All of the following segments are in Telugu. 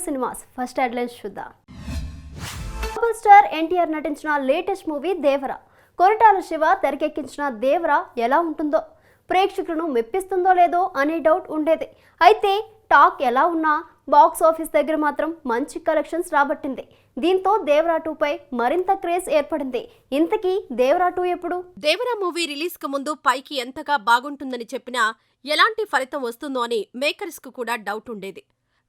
సినిమాస్ ఫస్ట్ హెడ్లైన్స్ చూద్దాం. సూపర్ స్టార్ ఎన్టీఆర్ నటించిన లేటెస్ట్ మూవీ దేవర. కొరటాల శివ తెరకెక్కించిన దేవర ఎలా ఉంటుందో, ప్రేక్షకులను మెప్పిస్తుందో లేదో అనే డౌట్ ఉండేది. అయితే టాక్ ఎలా ఉన్నా బాక్స్ ఆఫీస్ దగ్గర మాత్రం మంచి కలెక్షన్స్ రాబట్టింది. దీంతో దేవరా 2 పై మరింత క్రేజ్ ఏర్పడింది. ఇంతకీ దేవరా 2 ఎప్పుడు? దేవరా మూవీ రిలీజ్ కు ముందు పైకి ఎంతగా బాగుంటుందని చెప్పినా ఎలాంటి ఫలితం వస్తుందో అని మేకర్స్ కు కూడా డౌట్ ఉండేది.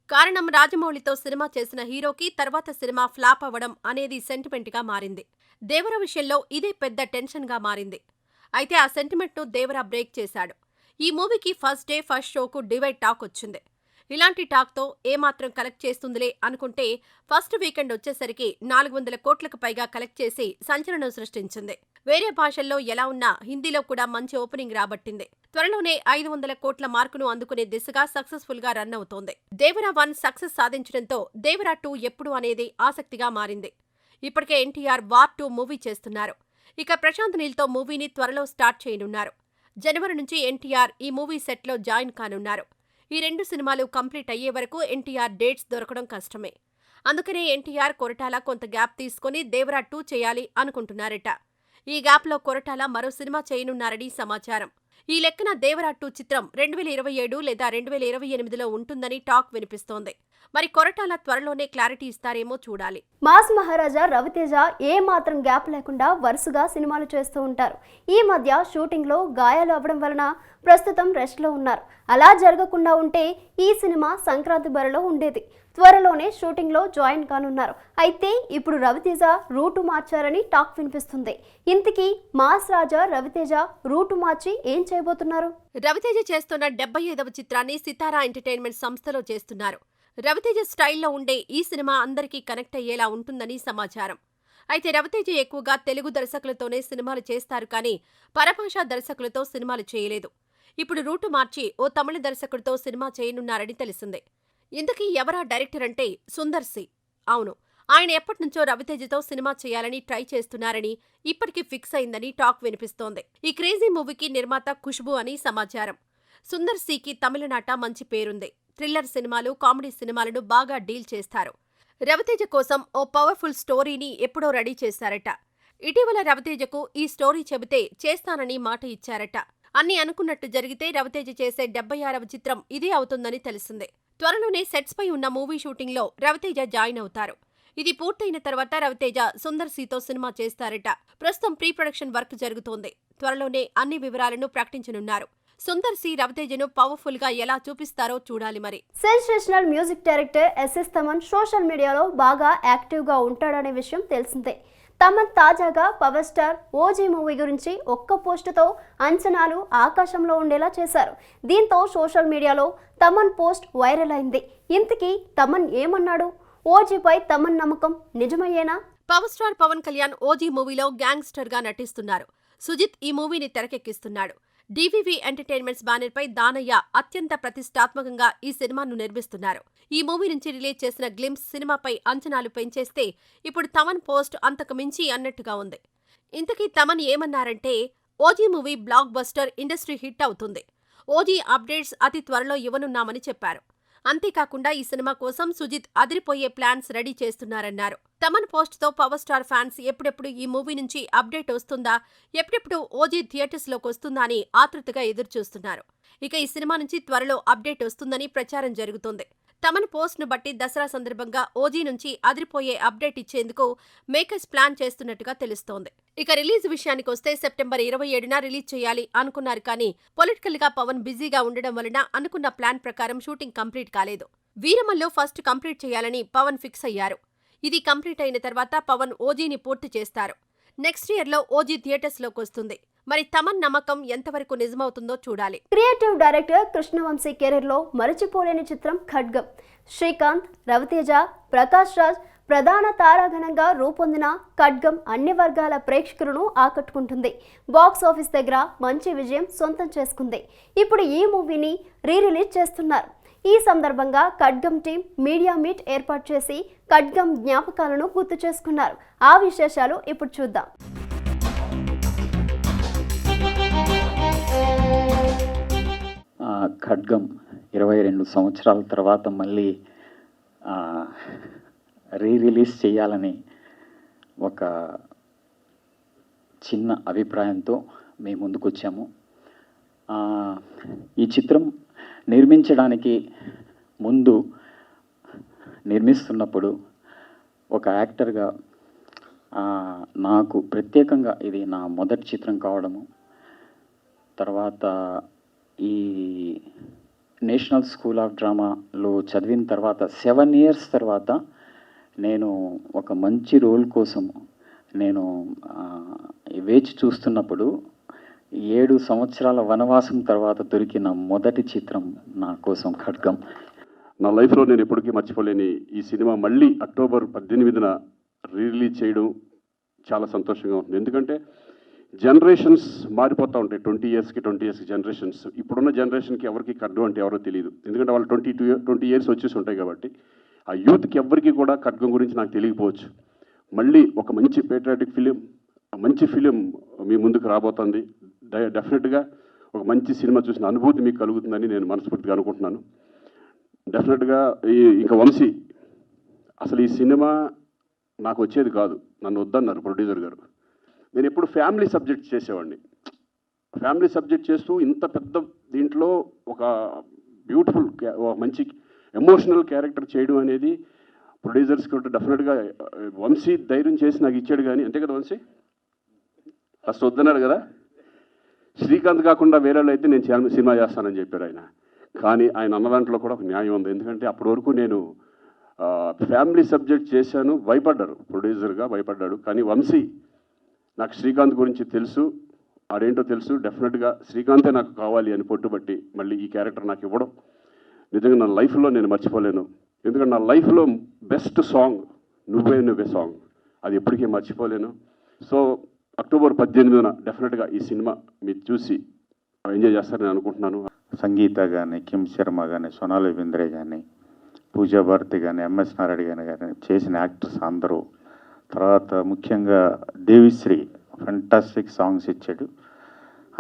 కారణం రాజమౌళితో సినిమా చేసిన హీరోకి తర్వాత సినిమా ఫ్లాప్ అవ్వడం అనేది సెంటిమెంట్ గా మారింది. దేవర విషయంలో ఇదే పెద్ద టెన్షన్ గా మారింది. అయితే ఆ సెంటిమెంట్ ను దేవరా బ్రేక్ చేశాడు. ఈ మూవీకి ఫస్ట్ డే ఫస్ట్ షోకు డివైడ్ టాక్ వచ్చింది. ఇలాంటి టాక్తో ఏమాత్రం కలెక్ట్ చేస్తుందిలే అనుకుంటే ఫస్ట్ వీకెండ్ వచ్చేసరికి 400 కోట్లకు పైగా కలెక్ట్ చేసి సంచలనం సృష్టించింది. వేరే భాషల్లో ఎలా ఉన్నా హిందీలో కూడా మంచి ఓపెనింగ్ రాబట్టింది. త్వరలోనే 500 కోట్ల మార్కును అందుకునే దిశగా సక్సెస్ఫుల్ గా రన్ అవుతోంది. దేవరా 1 సక్సెస్ సాధించడంతో దేవరా 2 ఎప్పుడు అనేది ఆసక్తిగా మారింది. ఇప్పటికే ఎన్టీఆర్ వార్ 2 మూవీ చేస్తున్నారు. ఇక ప్రశాంత్ నీల్తో మూవీని త్వరలో స్టార్ట్ చేయనున్నారు. జనవరి నుంచి ఎన్టీఆర్ ఈ మూవీ సెట్లో జాయిన్ కానున్నారు. ఈ 2 సినిమాలు కంప్లీట్ అయ్యే వరకు ఎన్టీఆర్ డేట్స్ దొరకడం కష్టమే. అందుకనే ఎన్టీఆర్ కొరటాల కొంత గ్యాప్ తీసుకుని దేవరా 2 చేయాలి అనుకుంటున్నారట. ఈ గ్యాప్లో కొరటాల మరో సినిమా చేయనున్నారని సమాచారం. ఈ లెక్కన దేవరా 2 చిత్రం 2027 లేదా 2028లో ఉంటుందని టాక్ వినిపిస్తోంది. మరి కొరటాల త్వరలోనే క్లారిటీ ఇస్తారేమో చూడాలి. మాస్ మహారాజా రవితేజ ఏ మాత్రం గ్యాప్ లేకుండా వరుసగా సినిమాలు చేస్తూ ఉంటారు. ఈ మధ్య షూటింగ్ లో గాయాలు అవ్వడం వలన ప్రస్తుతం రెస్ట్ లో ఉన్నారు. అలా జరగకుండా ఉంటే ఈ సినిమా సంక్రాంతి బరిలో ఉండేది. త్వరలోనే షూటింగ్ లో జాయిన్ కానున్నారు. అయితే ఇప్పుడు రవితేజ రూటు మార్చారని టాక్ వినిపిస్తుంది. ఇంతకీ మాస్ రాజా రవితేజ రూటు మార్చి ఏం చేయబోతున్నారు? రవితేజ చేస్తున్న 75వ చిత్రాన్ని సితారా ఎంటర్టైన్మెంట్ సంస్థలో చేస్తున్నారు. రవితేజ స్టైల్లో ఉండే ఈ సినిమా అందరికీ కనెక్ట్ అయ్యేలా ఉంటుందని సమాచారం. అయితే రవితేజ ఎక్కువగా తెలుగు దర్శకులతోనే సినిమాలు చేస్తారు కానీ పరభాషా దర్శకులతో సినిమాలు చేయలేదు. ఇప్పుడు రూటు మార్చి ఓ తమిళ దర్శకుడితో సినిమా చేయనున్నారని తెలిసిందే. ఇంతకీ ఎవరా డైరెక్టర్ అంటే సుందర్ సి. అవును, ఆయన ఎప్పటినుంచో రవితేజతో సినిమా చేయాలని ట్రై చేస్తున్నారని ఇప్పటికీ ఫిక్స్ అయిందని టాక్ వినిపిస్తోంది. ఈ క్రేజీ మూవీకి నిర్మాత ఖుష్బూ అని సమాచారం. సుందర్ సికి తమిళనాట మంచి పేరుంది. థ్రిల్లర్ సినిమాలు, కామెడీ సినిమాలను బాగా డీల్ చేస్తారు. రవితేజ కోసం ఓ పవర్ఫుల్ స్టోరీని ఎప్పుడో రెడీ చేశారట. ఇటీవల రవితేజకు ఈ స్టోరీ చెబితే చేస్తానని మాట ఇచ్చారట. అన్ని అనుకున్నట్టు జరిగితే రవితేజ చేసే 76వ చిత్రం ఇదే అవుతుందని తెలిసిందే. త్వరలోనే సెట్స్ పై ఉన్న మూవీ షూటింగ్ లో రవితేజ జాయిన్ అవుతారు. ఇది పూర్తయిన తర్వాత రవితేజ సుందర్ సితో సినిమా చేస్తారట. ప్రస్తుతం ప్రీ ప్రొడక్షన్ వర్క్ జరుగుతోంది. త్వరలోనే అన్ని వివరాలను ప్రకటించనున్నారు. సుందర్ సి రవితేజను పవర్ఫుల్ గా ఎలా చూపిస్తారో చూడాలి. మరి sensational music director SS Thaman social మీడియాలో బాగా యాక్టివ్ గా ఉంటాడనే విషయం తెలిసిందే. తమన్ తాజాగా పవర్ స్టార్ ఓజీ మూవీ గురించి ఒక్క పోస్టుతో అంచనాలు ఆకాశంలో ఉండేలా చేశారు. దీంతో సోషల్ మీడియాలో తమన్ పోస్ట్ వైరల్ అయింది. ఇంతకీ తమన్ ఏమన్నాడు? ఓజీపై తమన్ నమ్మకం నిజమయ్యేనా? Power star Pawan Kalyan OG మూవీలో గ్యాంగ్స్టర్ గా నటిస్తున్నారు. సుజిత్ ఈ మూవీని తెరకెక్కిస్తున్నాడు. డివివి ఎంటర్టైన్మెంట్స్ బ్యానర్ పై దానయ్య అత్యంత ప్రతిష్టాత్మకంగా ఈ సినిమాను నిర్మిస్తున్నారు. ఈ మూవీ నుంచి రిలీజ్ చేసిన గ్లింప్స్ సినిమాపై అంచనాలు పెంచేస్తే ఇప్పుడు తమన్ పోస్ట్ అంతకు మించి అన్నట్టుగా ఉంది. ఇంతకీ తమన్ ఏమన్నారంటే, OG movie block buster, industry hit అవుతుంది. ఓజీ అప్డేట్స్ అతి త్వరలో ఇవ్వనున్నామని చెప్పారు. అంతేకాకుండా ఈ సినిమా కోసం సుజిత్ అదిరిపోయే ప్లాన్స్ రెడీ చేస్తున్నారన్నారు. తమన్ పోస్ట్తో పవర్ స్టార్ ఫ్యాన్స్ ఎప్పుడెప్పుడు ఈ మూవీ నుంచి అప్డేట్ వస్తుందా, ఎప్పుడెప్పుడు ఓజీ థియేటర్స్లోకి వస్తుందా అని ఆతృతగా ఎదురుచూస్తున్నారు. ఇక ఈ సినిమా నుంచి త్వరలో అప్డేట్ వస్తుందని ప్రచారం జరుగుతోంది. తమన్ పోస్ట్ను బట్టి దసరా సందర్భంగా ఓజీ నుంచి అదిరిపోయే అప్డేట్ ఇచ్చేందుకు మేకర్స్ ప్లాన్ చేస్తున్నట్టుగా తెలుస్తోంది. ఇక రిలీజ్ విషయానికొస్తే సెప్టెంబర్ 27న రిలీజ్ చేయాలి అనుకున్నారు కానీ పొలిటికల్ గా పవన్ బిజీగా ఉండడం వలన అనుకున్న ప్లాన్ ప్రకారం షూటింగ్ కంప్లీట్ కాలేదు. వీరమల్లో ఫస్ట్ కంప్లీట్ చేయాలని పవన్ ఫిక్స్ అయ్యారు. ఇది కంప్లీట్ అయిన తర్వాత పవన్ ఓజీని పూర్తి చేస్తారు. నెక్స్ట్ ఇయర్లో ఓజీ థియేటర్స్లోకి వస్తుంది. మరి తమన్ నమ్మకం ఎంతవరకు నిజమవుతుందో చూడాలి. క్రియేటివ్ డైరెక్టర్ కృష్ణవంశీ కెరీర్ లో మరచిపోలేని చిత్రం ఖడ్గం. శ్రీకాంత్, రవితేజ, ప్రకాష్ రాజ్ ప్రధాన తారాగణంగా రూపొందిన ఖడ్గం అన్ని వర్గాల ప్రేక్షకులను ఆకట్టుకుంటుంది. బాక్స్ ఆఫీస్ దగ్గర మంచి విజయం సొంతం చేసుకుంది. ఇప్పుడు ఈ మూవీని రిలీజ్ చేస్తున్నారు. ఈ సందర్భంగా ఖడ్గం టీం మీడియా మీట్ ఏర్పాటు చేసి ఖడ్గం జ్ఞాపకాలను గుర్తు చేసుకున్నారు. ఆ విశేషాలు ఇప్పుడు చూద్దాం. ఖడ్గం 22 సంవత్సరాల తర్వాత మళ్ళీ రిలీజ్ చేయాలని ఒక చిన్న అభిప్రాయంతో మేము ముందుకు వచ్చాము. ఈ చిత్రం నిర్మించడానికి ముందు నిర్మిస్తున్నప్పుడు ఒక యాక్టర్గా నాకు ప్రత్యేకంగా ఇది నా మొదటి చిత్రం కావడము, తర్వాత ఈ నేషనల్ స్కూల్ ఆఫ్ డ్రామాలో చదివిన తర్వాత 7 years తర్వాత నేను ఒక మంచి రోల్ కోసం నేను వేచి చూస్తున్నప్పుడు 7 సంవత్సరాల వనవాసం తర్వాత దొరికిన మొదటి చిత్రం నా కోసం ఖడ్గం. నా లైఫ్లో నేను ఎప్పటికీ మర్చిపోలేని ఈ సినిమా మళ్ళీ అక్టోబర్ 18న రిలీజ్ చేయడం చాలా సంతోషంగా ఉంటుంది. ఎందుకంటే జనరేషన్స్ మారిపోతూ ఉంటాయి. 20 years జనరేషన్స్. ఇప్పుడున్న జనరేషన్కి ఎవరికి ఖడ్గం అంటే ఎవరో తెలియదు. ఎందుకంటే వాళ్ళు 20 years వచ్చేసి ఉంటాయి కాబట్టి ఆ యూత్కి ఎవరికి కూడా ఖడ్గం గురించి నాకు తెలియకపోవచ్చు. మళ్ళీ ఒక మంచి పేట్రియాటిక్ మంచి ఫిలిం మీ ముందుకు రాబోతుంది. డెఫినెట్గా ఒక మంచి సినిమా చూసిన అనుభూతి మీకు కలుగుతుందని నేను మనస్ఫూర్తిగా అనుకుంటున్నాను. డెఫినెట్గా ఇంకా వంశీ అసలు ఈ సినిమా నాకు వచ్చేది కాదు, నన్ను వద్దన్నారు ప్రొడ్యూసర్ గారు. నేను ఎప్పుడు ఫ్యామిలీ సబ్జెక్ట్ చేసేవాడిని. ఫ్యామిలీ సబ్జెక్ట్ చేస్తూ ఇంత పెద్ద దీంట్లో ఒక బ్యూటిఫుల్ మంచి ఎమోషనల్ క్యారెక్టర్ చేయడం అనేది ప్రొడ్యూసర్స్కి కూడా డెఫినెట్గా వంశీ ధైర్యం చేసి నాకు ఇచ్చాడు. కానీ అంతే కదా వంశీ, ఫస్ట్ వద్దన్నారు కదా. శ్రీకాంత్ కాకుండా వేరే వాళ్ళు అయితే నేను సినిమా చేస్తానని చెప్పారు ఆయన. కానీ ఆయన అన్న దాంట్లో కూడా ఒక న్యాయం ఉంది. ఎందుకంటే అప్పటి వరకు నేను ఫ్యామిలీ సబ్జెక్ట్ చేశాను, భయపడ్డారు, ప్రొడ్యూసర్గా భయపడ్డాడు. కానీ వంశీ నాకు శ్రీకాంత్ గురించి తెలుసు, ఆడేంటో తెలుసు. డెఫినెట్గా శ్రీకాంతే నాకు కావాలి అని పట్టుబట్టి మళ్ళీ ఈ క్యారెక్టర్ నాకు ఇవ్వడం నిజంగా నా లైఫ్లో నేను మర్చిపోలేను. ఎందుకంటే నా లైఫ్లో బెస్ట్ సాంగ్ నువ్వే సాంగ్, అది ఎప్పటికీ మర్చిపోలేను. సో అక్టోబర్ 18న డెఫినెట్గా ఈ సినిమా మీరు చూసి ఎంజాయ్ చేస్తారని అనుకుంటున్నాను. సంగీత కానీ, కిమ్ శర్మ కానీ, సోనాలి బింద్రే కానీ, పూజా భారతి కానీ, ఎంఎస్ నారాయణ కానీ చేసిన యాక్టర్స్ అందరూ, తర్వాత ముఖ్యంగా దేవిశ్రీ ఫెంటాస్టిక్ సాంగ్స్ ఇచ్చాడు,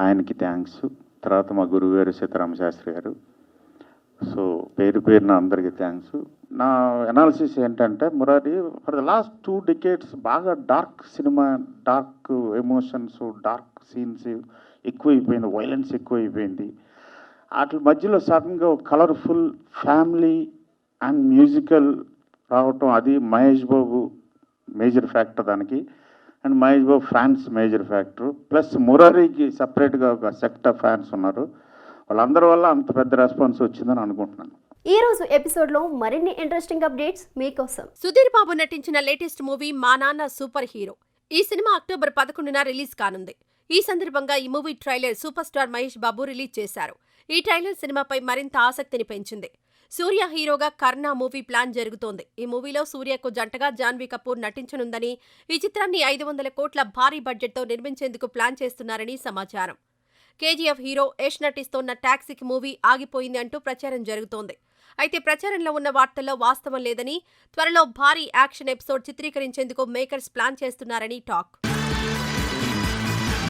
ఆయనకి థ్యాంక్స్. తర్వాత మా గురువుగారు సీతారామ శాస్త్రి గారు. సో పేరున అందరికీ థ్యాంక్స్. నా అనాలిసిస్ ఏంటంటే Murari for the last 2 decades బాగా dark cinema, dark emotions, dark scenes ఎక్కువైపోయింది, వైలెన్స్ ఎక్కువైపోయింది. వాటి మధ్యలో సడన్గా కలర్ఫుల్ ఫ్యామిలీ అండ్ మ్యూజికల్ రావటం, అది మహేష్ బాబు మేజర్ ఫ్యాక్టర్ దానికి. And Mahesh Babu fans major factor, plus మురారికి సపరేట్గా ఒక సెక్ట్ ఆఫ్ ఫ్యాన్స్ ఉన్నారు. వాళ్ళందరి వల్ల అంత పెద్ద రెస్పాన్స్ వచ్చిందని అనుకుంటున్నాను. ఈ రోజు ఎపిసోడ్లో మరిన్ని ఇంట్రెస్టింగ్ అప్డేట్స్ మీకోసం. సుధీర్ బాబు నటించిన latest movie Maa Nanna super hero. ఈ సినిమా అక్టోబర్ 11న రిలీజ్ కానుంది. ఈ సందర్భంగా ఈ movie trailer super star Mahesh Babu release చేశారు. ఈ ట్రైలర్ సినిమాపై మరింత ఆసక్తిని పెంచింది. సూర్య హీరోగా కర్ణ మూవీ ప్లాన్ జరుగుతోంది. ఈ మూవీలో సూర్యకు జంటగా జాన్వీ కపూర్ నటించనుందని, ఈ చిత్రాన్ని 500 కోట్ల భారీ బడ్జెట్తో నిర్మించేందుకు ప్లాన్ చేస్తున్నారని సమాచారం. కేజీఎఫ్ హీరో యష్ నటిస్తోన్న టాక్సీకి మూవీ ఆగిపోయింది అంటూ ప్రచారం జరుగుతోంది. అయితే ప్రచారంలో ఉన్న వార్తల్లో వాస్తవం లేదని, త్వరలో భారీ యాక్షన్ ఎపిసోడ్ చిత్రీకరించేందుకు మేకర్స్ ప్లాన్ చేస్తున్నారని టాక్.